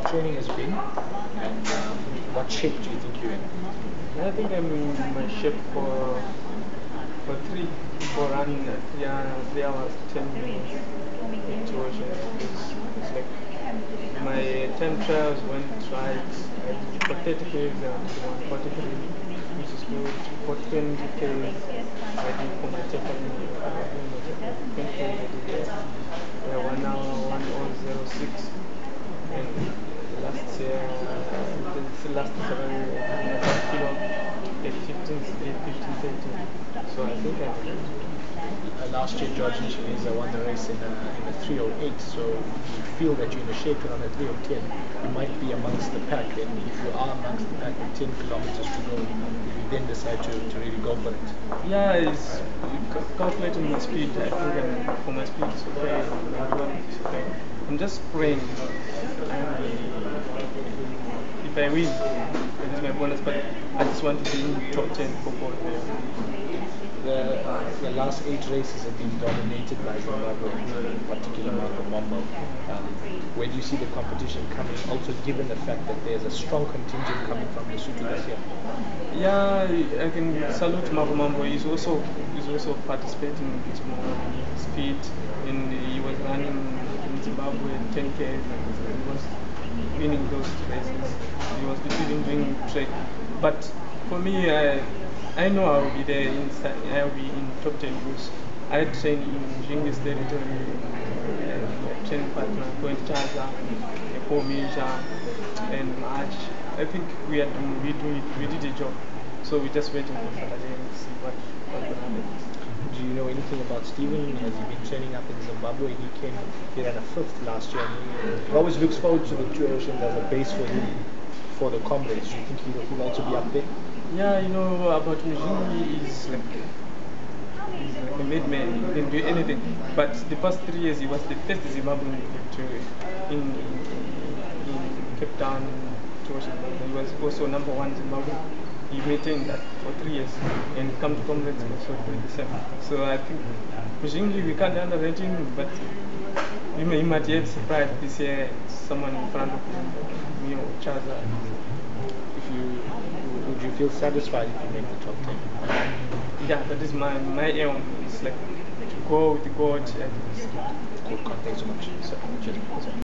training has been, and what shape do you think you're in? I think I'm in my shape for running 3 hours 10 minutes duration. It's like my time trials went right. For 30 Ks and 43, which is good. For 20 Ks, I did for my tackling. 20 Ks I did 1 hour 1006. And last year, the last 7 kilo at 15, 13. So I think I'm good. Last year, George Nishimiza won the race in a 3:08. So you feel that you're in a shape to run a 3:10. You might be amongst the pack, and if you are amongst the pack with 10 kilometers to go, you then decide to really go for it. Yeah, it's calculating my speed. I think for my speed it's okay. It's okay. I'm just praying. If I win, it's my bonus. But I just want to be in top 10 for both. The last 8 races have been dominated by Zimbabwe, in particular Marco Mambo. Where do you see the competition coming, also given the fact that there's a strong contingent coming from Lesotho this year? Yeah, I can salute Marco Mambo. He's also participating in this more speed, and he was running in Zimbabwe 10K, and he was winning those races. He was doing track, but for me, I know I'll be there inside. I'll be in top 10 because I train in Jingis territory, training partner, Point Chaza, Paul Misha, and March. I think we did a job. So we're just waiting for Saturday and see what's going to happen. Do you know anything about Stephen? Has he been training up in Zimbabwe? He ran a 5th last year. And he always looks forward to the Two Oceans as a base for him for the comrades. Do you think he'll also be up there? Yeah, you know about Mujingi, he's like a madman. He can do anything. But the past 3 years, he was the first Zimbabwean in Cape Town. He was also #1 Zimbabwean. He maintained that for 3 years and come to Comrades also doing the same. So I think Mujingi, we can't underrate him, but he might have surprised this year someone in front of him, me or Chaza. Would you feel satisfied if you make the top 10? Yeah, that is my aim. It's like to go with God. Cool, thanks so much. So, cheers.